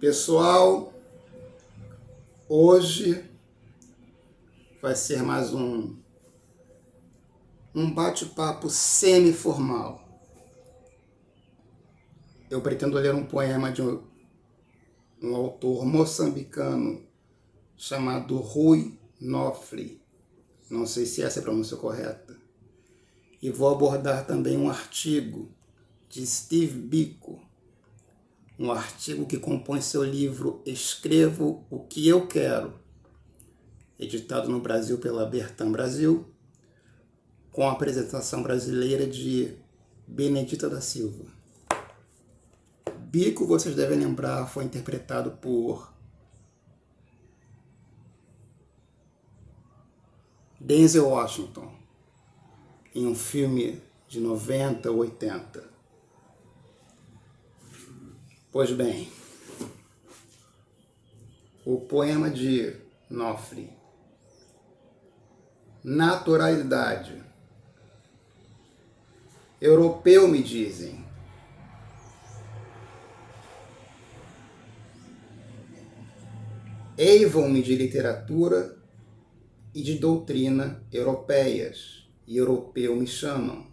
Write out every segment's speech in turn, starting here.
Pessoal, hoje vai ser mais um bate-papo semi-formal. Eu pretendo ler um poema de um autor moçambicano chamado Rui Nofli. Não sei se essa é a pronúncia correta. E vou abordar também um artigo de Steve Biko, um artigo que compõe seu livro Escrevo o que eu quero, editado no Brasil pela Bertam Brasil, com a apresentação brasileira de Benedita da Silva. Biko, vocês devem lembrar, foi interpretado por Denzel Washington em um filme de 90 ou 80. Pois bem, o poema de Nofli, Naturalidade. Europeu, me dizem. Eivam-me de literatura e de doutrina europeias, e europeu me chamam.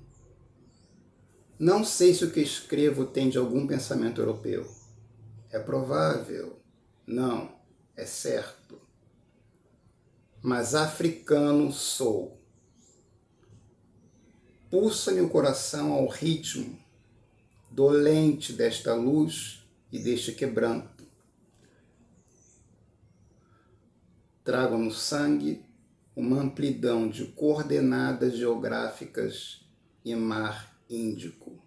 Não sei se o que escrevo tem de algum pensamento europeu. É provável. Não, é certo. Mas africano sou. Pulsa-me o coração ao ritmo dolente desta luz e deste quebranto. Trago no sangue uma amplidão de coordenadas geográficas e mar Índico.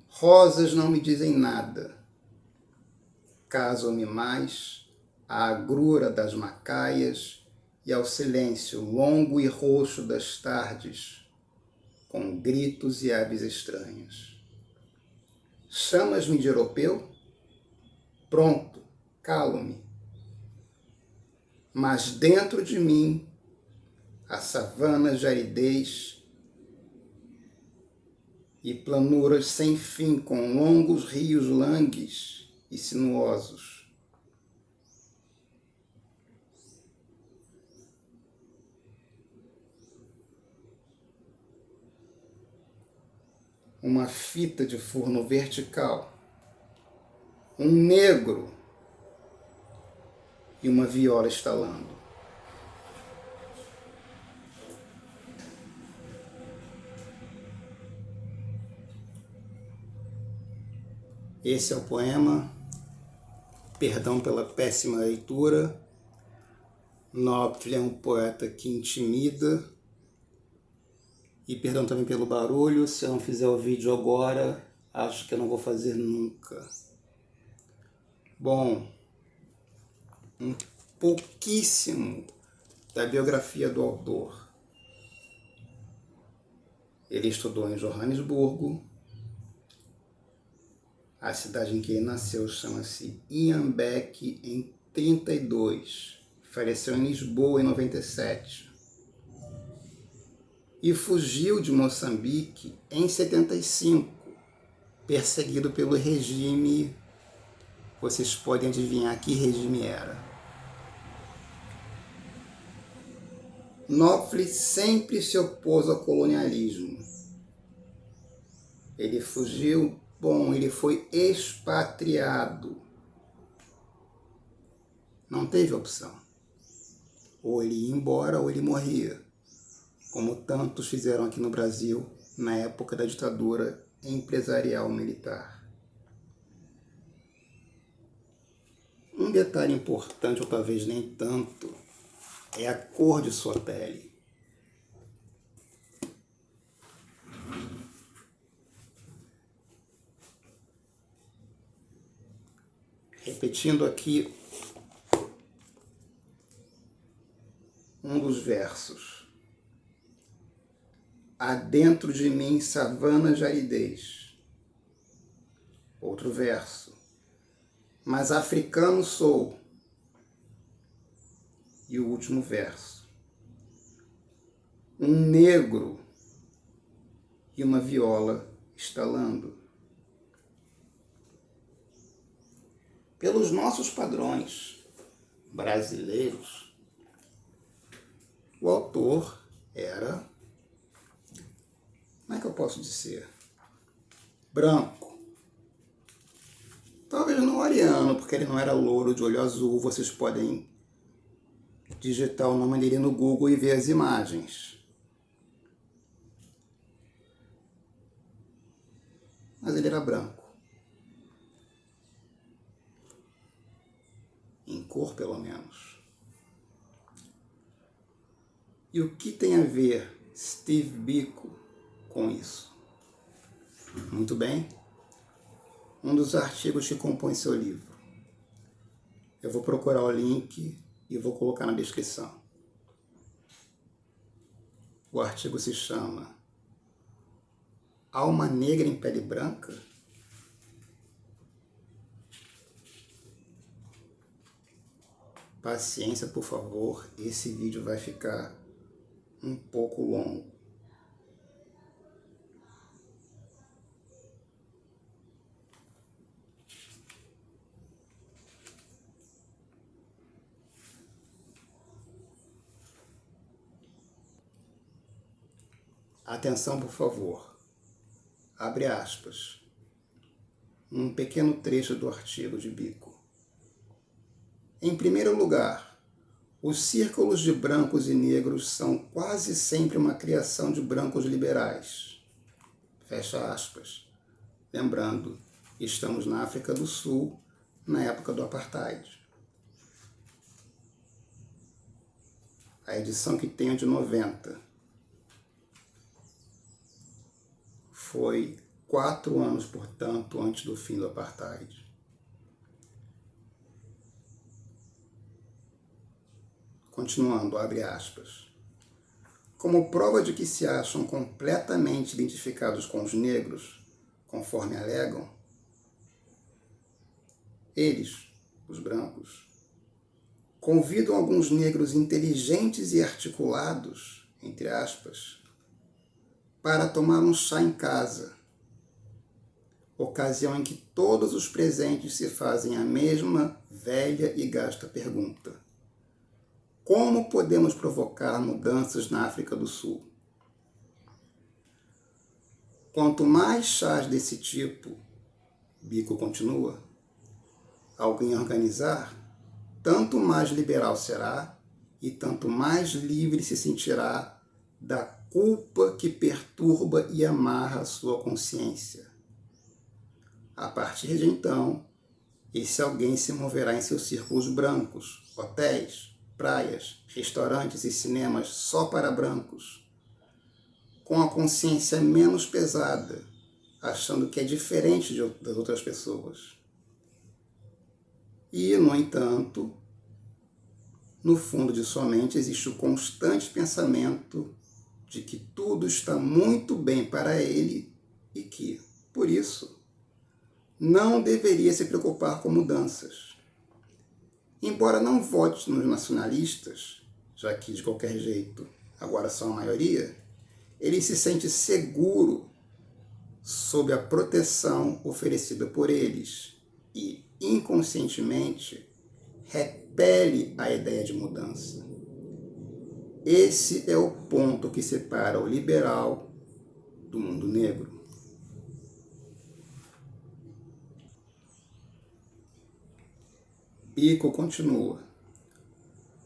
Rosas não me dizem nada. Casam-me mais à agrura das macaias e ao silêncio longo e roxo das tardes, com gritos e aves estranhas. Chamas-me de europeu? Pronto, calo-me. Mas dentro de mim, a savana de aridez e planuras sem fim com longos rios langues e sinuosos. Uma fita de forno vertical, um negro e uma viola estalando. Esse é o poema. Perdão pela péssima leitura. Nofli é um poeta que intimida. E perdão também pelo barulho. Se eu não fizer o vídeo agora, acho que eu não vou fazer nunca. Bom, um pouquíssimo da biografia do autor. Ele estudou em Joanesburgo. A cidade em que ele nasceu chama-se Inhambeque, em 32. Faleceu em Lisboa, em 97. E fugiu de Moçambique em 75, perseguido pelo regime. Vocês podem adivinhar que regime era. Nofli sempre se opôs ao colonialismo. Ele fugiu. Bom, ele foi expatriado. Não teve opção. Ou ele ia embora ou ele morria, como tantos fizeram aqui no Brasil na época da ditadura empresarial militar. Um detalhe importante, ou talvez nem tanto, é a cor de sua pele. Repetindo aqui um dos versos. Há dentro de mim savana de aridez. Outro verso. Mas africano sou. E o último verso. Um negro e uma viola estalando. pelos nossos padrões brasileiros, o autor era, como é que eu posso dizer, branco. Talvez não ariano, porque ele não era louro de olho azul. Vocês podem digitar o nome dele no Google e ver as imagens. Mas ele era branco. Em cor, pelo menos. E o que tem a ver Steve Biko com isso? Muito bem. Um dos artigos que compõe seu livro. Eu vou procurar o link e vou colocar na descrição. O artigo se chama Alma Negra em Pele Branca? Paciência, por favor, esse vídeo vai ficar um pouco longo. Atenção, por favor. Abre aspas. Um pequeno trecho do artigo de Biko. Em primeiro lugar, os círculos de brancos e negros são quase sempre uma criação de brancos liberais. Fecha aspas. Lembrando, estamos na África do Sul, na época do Apartheid. A edição que tenho de 90. Foi 4 anos, portanto, antes do fim do Apartheid. Continuando, abre aspas. Como prova de que se acham completamente identificados com os negros, conforme alegam, eles, os brancos, convidam alguns negros inteligentes e articulados, entre aspas, para tomar um chá em casa, ocasião em que todos os presentes se fazem a mesma velha e gasta pergunta. Como podemos provocar mudanças na África do Sul? Quanto mais chás desse tipo, Biko continua, alguém organizar, tanto mais liberal será e tanto mais livre se sentirá da culpa que perturba e amarra a sua consciência. A partir de então, esse alguém se moverá em seus círculos brancos, hotéis, praias, restaurantes e cinemas só para brancos, com a consciência menos pesada, achando que é diferente das outras pessoas. E, no entanto, no fundo de sua mente existe o constante pensamento de que tudo está muito bem para ele e que, por isso, não deveria se preocupar com mudanças. Embora não vote nos nacionalistas, já que de qualquer jeito agora são a maioria, ele se sente seguro sob a proteção oferecida por eles e, inconscientemente, repele a ideia de mudança. Esse é o ponto que separa o liberal do mundo negro. Biko continua.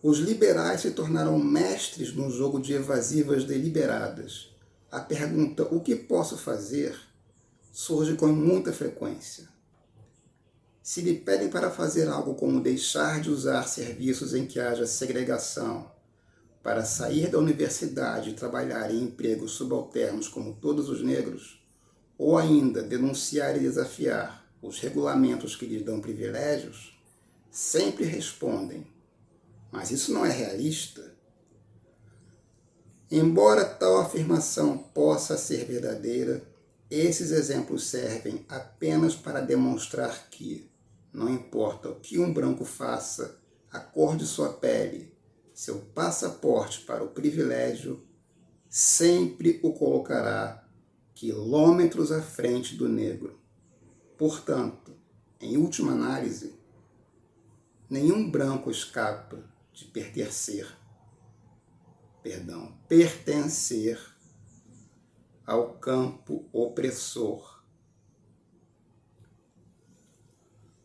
Os liberais se tornaram mestres num jogo de evasivas deliberadas. A pergunta, o que posso fazer, surge com muita frequência. Se lhe pedem para fazer algo como deixar de usar serviços em que haja segregação, para sair da universidade e trabalhar em empregos subalternos como todos os negros, ou ainda denunciar e desafiar os regulamentos que lhes dão privilégios, sempre respondem, mas isso não é realista. Embora tal afirmação possa ser verdadeira, esses exemplos servem apenas para demonstrar que, não importa o que um branco faça, a cor de sua pele, seu passaporte para o privilégio, sempre o colocará quilômetros à frente do negro. Portanto, em última análise, Nenhum branco escapa de pertencer ao campo opressor.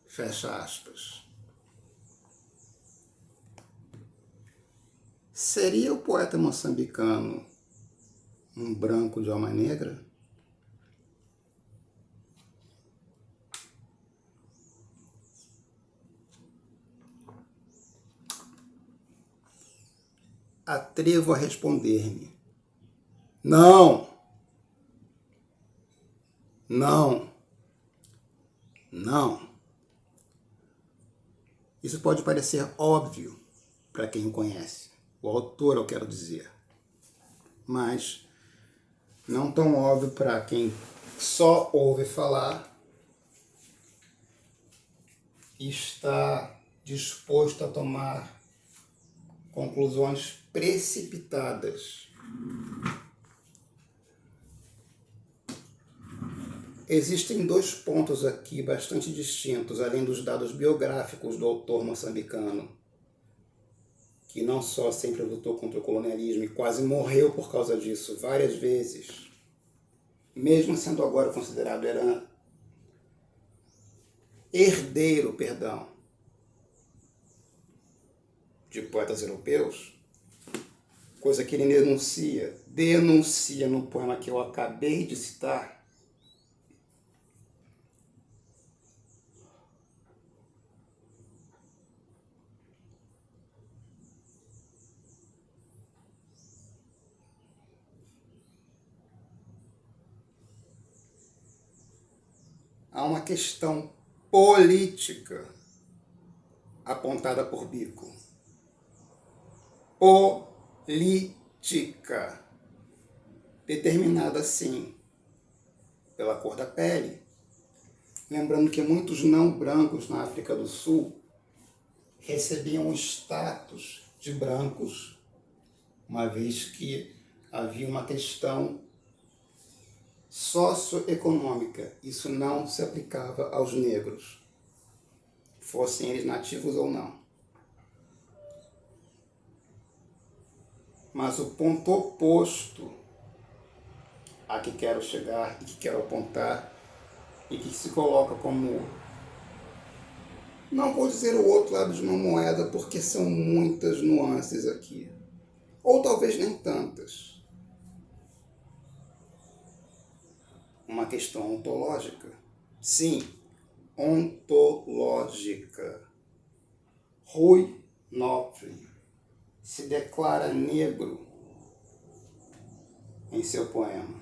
Fecha aspas. Seria o poeta moçambicano um branco de alma negra? Atrevo a responder-me: não, não, não. Isso pode parecer óbvio para quem o conhece, o autor, eu quero dizer, mas não tão óbvio para quem só ouve falar e está disposto a tomar conclusões precipitadas. Existem dois pontos aqui bastante distintos, além dos dados biográficos do autor moçambicano, que não só sempre lutou contra o colonialismo e quase morreu por causa disso várias vezes, mesmo sendo agora considerado herdeiro, de poetas europeus, coisa que ele denuncia no poema que eu acabei de citar. Há uma questão política apontada por Biko. Política. Determinada, sim, pela cor da pele. Lembrando que muitos não brancos na África do Sul recebiam o status de brancos, uma vez que havia uma questão socioeconômica. Isso não se aplicava aos negros, fossem eles nativos ou não. Mas o ponto oposto a que quero chegar e que quero apontar e que se coloca como, não vou dizer o outro lado de uma moeda, porque são muitas nuances aqui, ou talvez nem tantas. Uma questão ontológica. Sim, ontológica. Rui Nofli se declara negro em seu poema.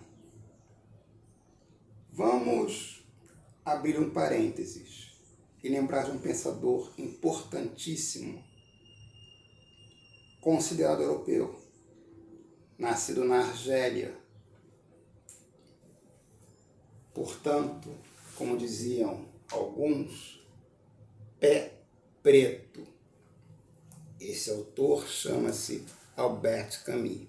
Vamos abrir um parênteses e lembrar de um pensador importantíssimo, considerado europeu, nascido na Argélia. Portanto, como diziam alguns, pé preto. Esse autor chama-se Albert Camus.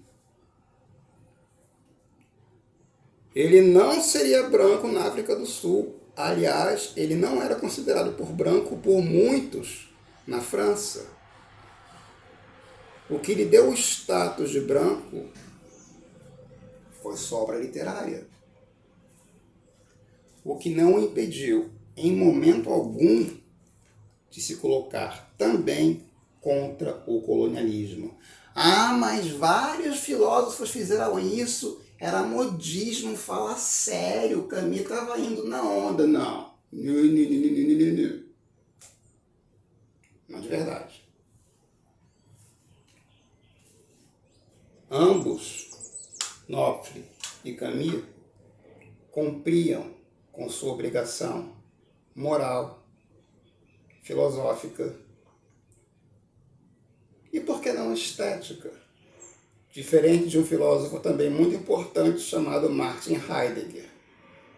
Ele não seria branco na África do Sul. Aliás, ele não era considerado por branco por muitos na França. O que lhe deu o status de branco foi sua obra literária. O que não o impediu, em momento algum, de se colocar também contra o colonialismo. Ah, mas vários filósofos fizeram isso, era modismo, fala sério, Camus estava indo na onda. Não. Não de verdade. Ambos, Nofli e Camus, cumpriam com sua obrigação moral, filosófica e, por que não, estética. Diferente de um filósofo também muito importante chamado Martin Heidegger.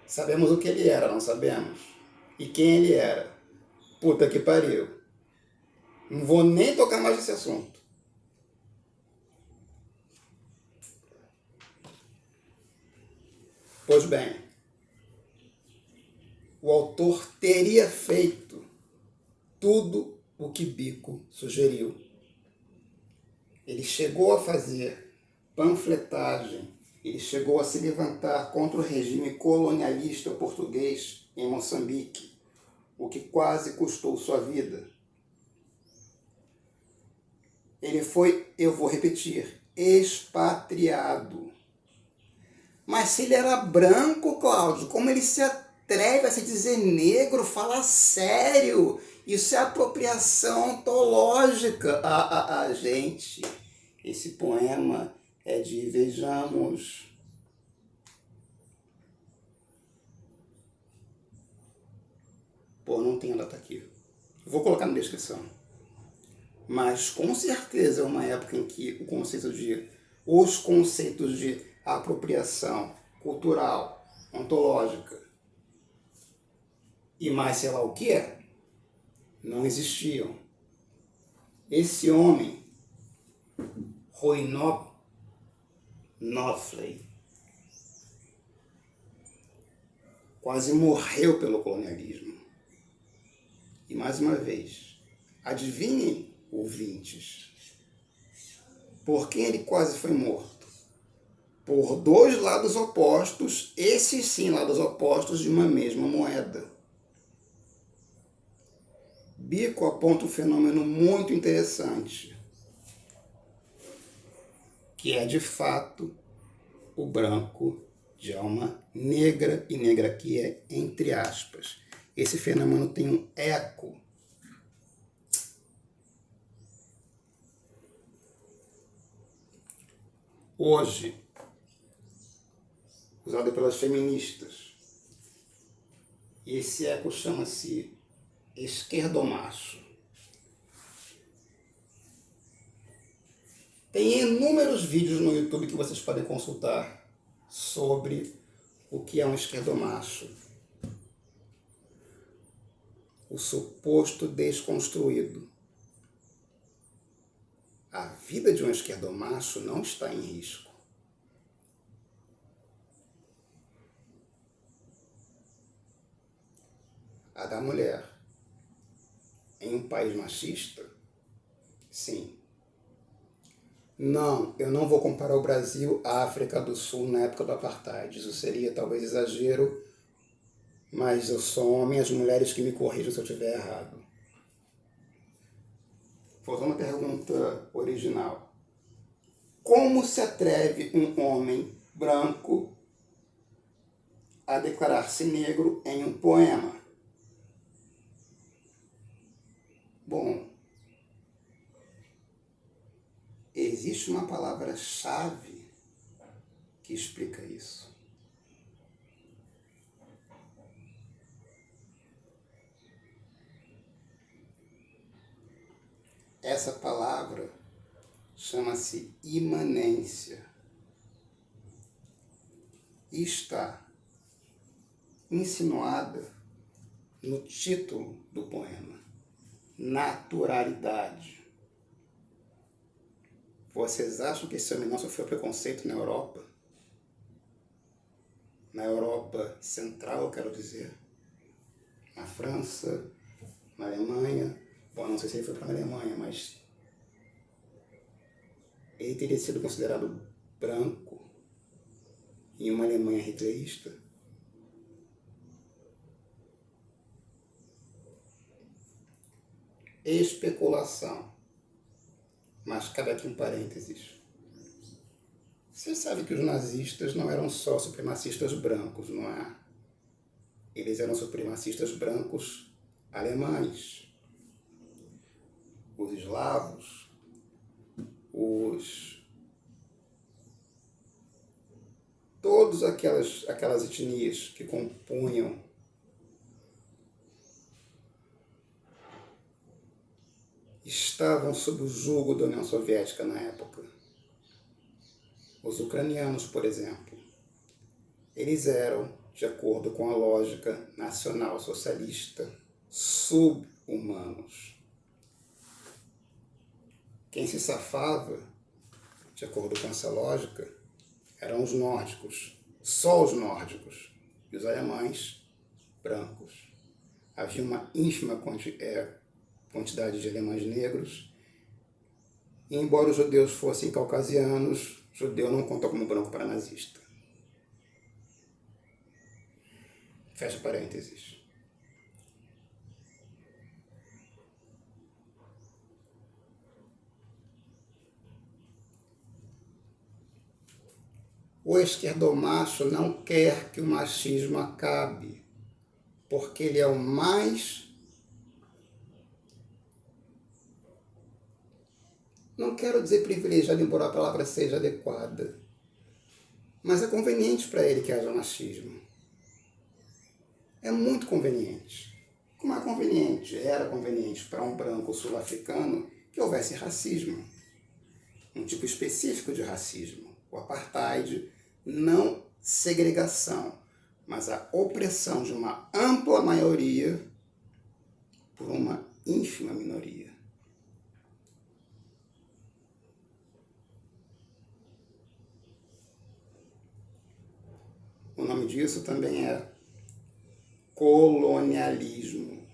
Sabemos o que ele era, não sabemos? E quem ele era? Puta que pariu. Não vou nem tocar mais nesse assunto. Pois bem, o autor teria feito tudo o que Biko sugeriu. Ele chegou a fazer panfletagem, ele chegou a se levantar contra o regime colonialista português em Moçambique, o que quase custou sua vida. Ele foi, eu vou repetir, expatriado. Mas se ele era branco, Cláudio, como ele se atreve a se dizer negro? Fala sério! Isso é apropriação ontológica. Gente, esse poema é de, vejamos, não tem a data aqui. Vou colocar na descrição. Mas com certeza é uma época em que os conceitos de apropriação cultural, ontológica e mais sei lá o que não existiam. Esse homem, Rui Nofley, quase morreu pelo colonialismo. E mais uma vez, adivinhem, ouvintes, por quem ele quase foi morto? Por dois lados opostos, esses sim lados opostos de uma mesma moeda. Biko aponta um fenômeno muito interessante, que é de fato o branco de alma negra, e negra aqui é entre aspas. Esse fenômeno tem um eco hoje, usado pelas feministas. E esse eco chama-se esquerdomacho. Tem inúmeros vídeos no YouTube que vocês podem consultar sobre o que é um esquerdomacho. O suposto desconstruído. A vida de um esquerdomacho não está em risco. A da mulher. Em um país machista? Sim. Não, eu não vou comparar o Brasil à África do Sul na época do apartheid. Isso seria talvez exagero, mas eu sou homem, as mulheres que me corrijam se eu estiver errado. Voltando à pergunta original. Como se atreve um homem branco a declarar-se negro em um poema? Bom, existe uma palavra-chave que explica isso. Essa palavra chama-se imanência. E está insinuada no título do poema. Naturalidade. Vocês acham que esse homem não sofreu preconceito na Europa? Na Europa Central, eu quero dizer. Na França, na Alemanha. Bom, não sei se ele foi para a Alemanha, mas ele teria sido considerado branco em uma Alemanha hitlerista. Especulação. Mas cabe aqui um parênteses. Você sabe que os nazistas não eram só supremacistas brancos, não é? Eles eram supremacistas brancos alemães. Os eslavos, todas aquelas etnias que compunham estavam sob o jugo da União Soviética na época. Os ucranianos, por exemplo, eles eram, de acordo com a lógica nacional-socialista, sub-humanos. Quem se safava, de acordo com essa lógica, eram os nórdicos, só os nórdicos, e os alemães brancos. Havia uma ínfima quantidade de alemães negros. E embora os judeus fossem caucasianos, judeu não conta como branco para nazista. Fecha parênteses. O esquerdomacho não quer que o machismo acabe, porque ele é o mais... Não quero dizer privilegiado, embora a palavra seja adequada, mas é conveniente para ele que haja machismo. É muito conveniente. Como é conveniente? Era conveniente para um branco sul-africano que houvesse racismo. Um tipo específico de racismo. O apartheid, não segregação, mas a opressão de uma ampla maioria por uma ínfima minoria. O nome disso também é colonialismo.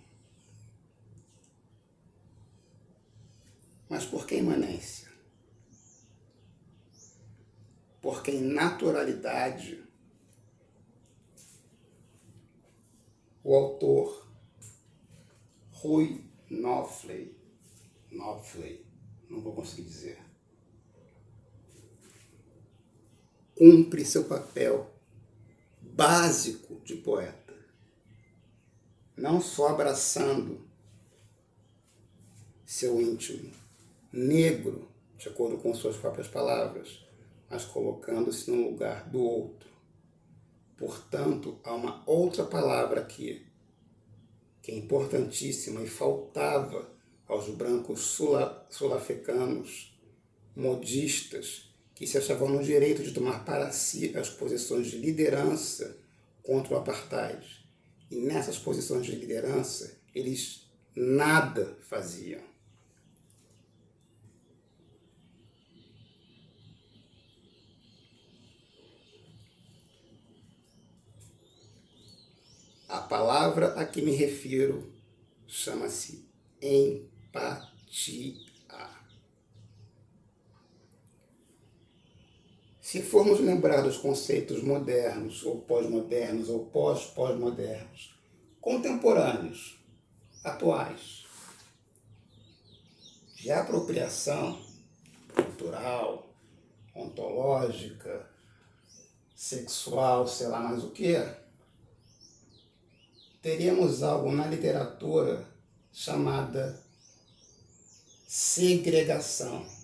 Mas por que imanência? Porque em naturalidade, o autor Rui Knopfler, não vou conseguir dizer, cumpre seu papel básico de poeta, não só abraçando seu íntimo negro, de acordo com suas próprias palavras, mas colocando-se no lugar do outro. Portanto, há uma outra palavra aqui, que é importantíssima e faltava aos brancos sul-africanos, modistas, que se achavam no direito de tomar para si as posições de liderança contra o apartheid. E nessas posições de liderança, eles nada faziam. A palavra a que me refiro chama-se empatia. Se formos lembrar dos conceitos modernos, ou pós-pós-modernos, contemporâneos, atuais, de apropriação cultural, ontológica, sexual, sei lá mais o que, teríamos algo na literatura chamada segregação.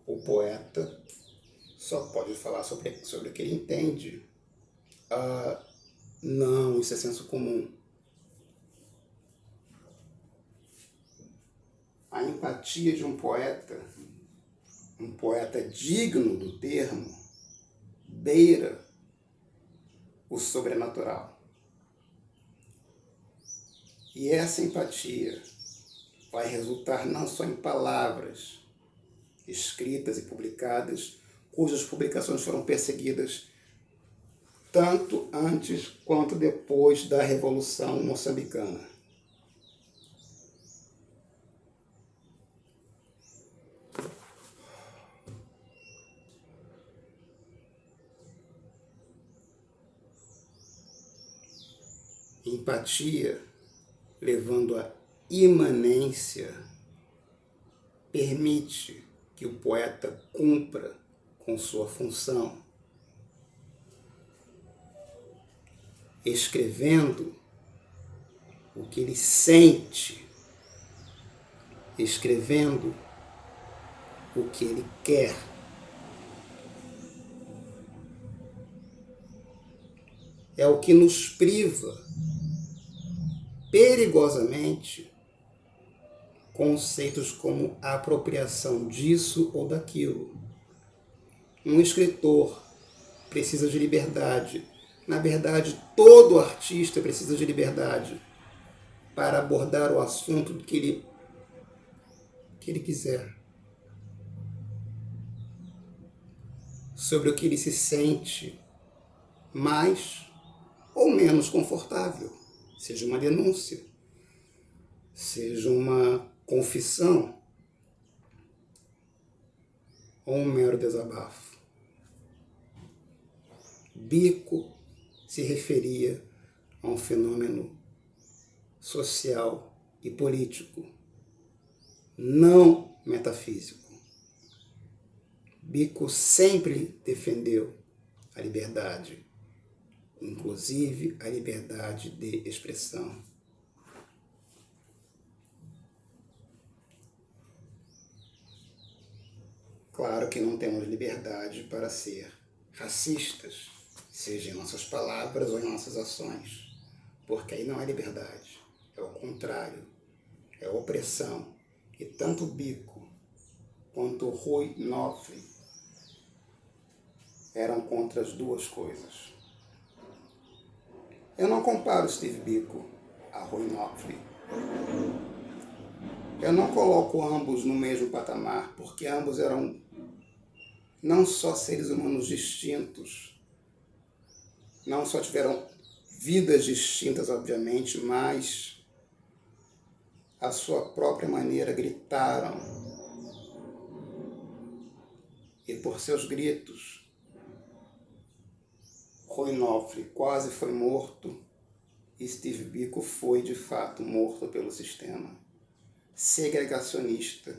O poeta só pode falar sobre o que ele entende. Não, isso é senso comum. A empatia de um poeta digno do termo, beira o sobrenatural. E essa empatia vai resultar não só em palavras escritas e publicadas, cujas publicações foram perseguidas tanto antes quanto depois da Revolução Moçambicana. Empatia, levando à imanência, permite que o poeta cumpra com sua função, escrevendo o que ele sente, escrevendo o que ele quer. É o que nos priva perigosamente conceitos como a apropriação disso ou daquilo. Um escritor precisa de liberdade. Na verdade, todo artista precisa de liberdade para abordar o assunto que ele quiser. sobre o que ele se sente mais ou menos confortável, seja uma denúncia, seja uma confissão ou um mero desabafo. Bico se referia a um fenômeno social e político, não metafísico. Bico sempre defendeu a liberdade, inclusive a liberdade de expressão. Claro que não temos liberdade para ser racistas, seja em nossas palavras ou em nossas ações, porque aí não é liberdade, é o contrário, é opressão. E tanto Bico quanto Rui Nofre eram contra as duas coisas. Eu não comparo Steve Biko a Rui Nofre. Eu não coloco ambos no mesmo patamar, porque ambos eram não só seres humanos distintos, não só tiveram vidas distintas, obviamente, mas à sua própria maneira gritaram. E por seus gritos, Rui Nofre quase foi morto e Steve Biko foi, de fato, morto pelo sistema segregacionista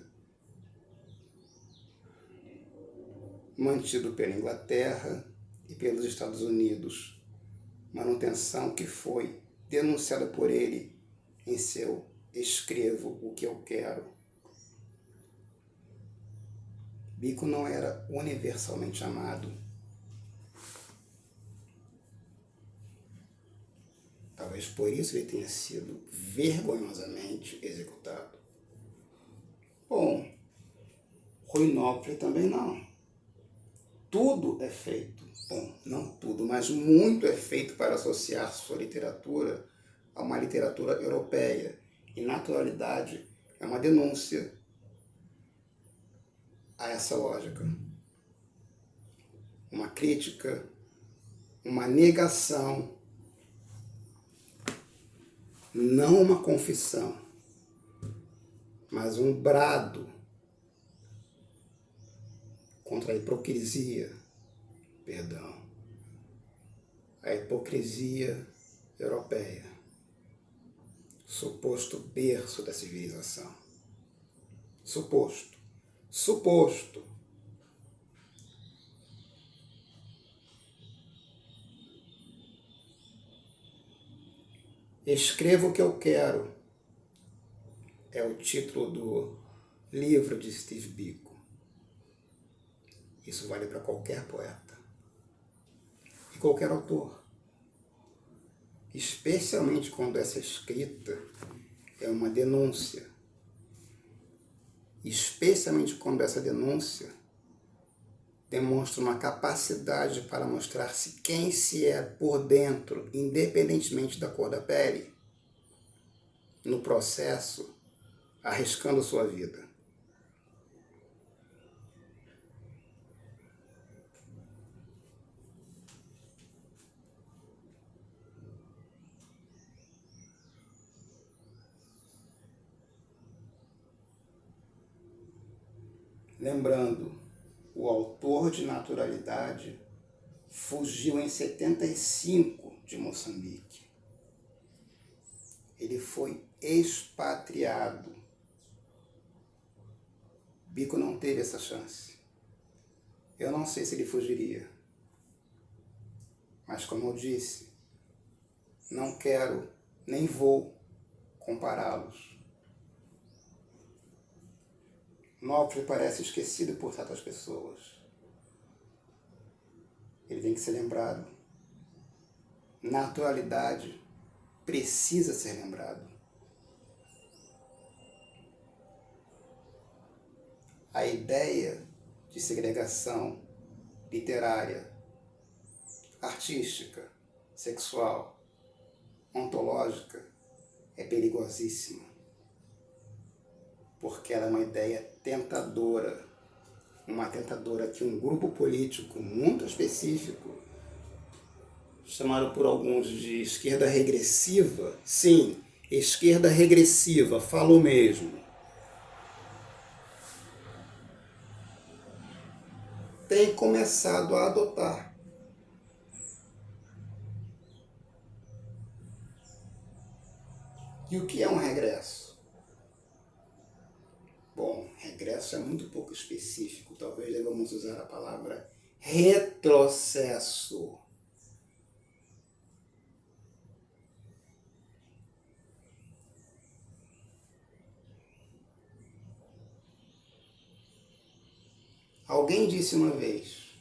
mantido pela Inglaterra e pelos Estados Unidos, manutenção que foi denunciada por ele em seu Escrevo o que eu quero. Biko não era universalmente amado. Talvez por isso ele tenha sido vergonhosamente executado. Bom, Rui Nofre também não. Tudo é feito, bom, não tudo, mas muito é feito para associar sua literatura a uma literatura europeia. E naturalidade é uma denúncia a essa lógica. Uma crítica, uma negação, não uma confissão, mas um brado contra a hipocrisia, a hipocrisia europeia, suposto berço da civilização. Suposto. Escrevo o que eu quero é o título do livro de Steve Biko. Isso vale para qualquer poeta e qualquer autor, especialmente quando essa escrita é uma denúncia, especialmente quando essa denúncia demonstra uma capacidade para mostrar-se quem se é por dentro, independentemente da cor da pele, no processo, arriscando sua vida. Lembrando, o autor de Naturalidade fugiu em 75 de Moçambique. Ele foi expatriado. Biko não teve essa chance. Eu não sei se ele fugiria. Mas, como eu disse, não quero nem vou compará-los. Nofre parece esquecido por tantas pessoas. Ele tem que ser lembrado. Naturalidade precisa ser lembrado. A ideia de segregação literária, artística, sexual, ontológica é perigosíssima, porque ela é uma ideia tentadora uma tentadora que um grupo político muito específico, chamado por alguns de esquerda regressiva, sim, esquerda regressiva, falou mesmo, tem começado a adotar. E o que é um regresso? Bom, regresso é muito pouco específico, talvez devamos usar a palavra retrocesso. Alguém disse uma vez: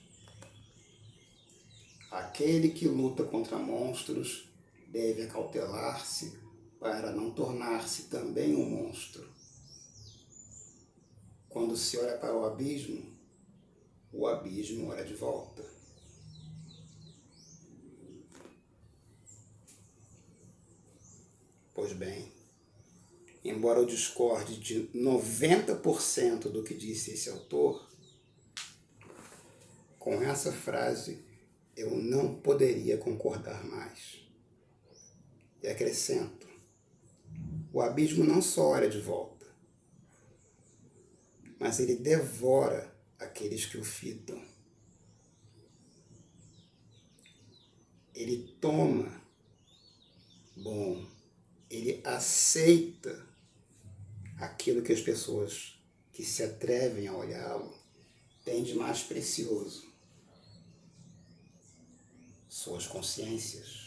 aquele que luta contra monstros deve acautelar-se para não tornar-se também um monstro. Quando se olha para o abismo olha de volta. Pois bem, embora eu discorde de 90% do que disse esse autor, com essa frase eu não poderia concordar mais. E acrescento: o abismo não só olha de volta, mas ele devora aqueles que o fitam. Ele toma, ele aceita aquilo que as pessoas que se atrevem a olhá-lo têm de mais precioso: suas consciências.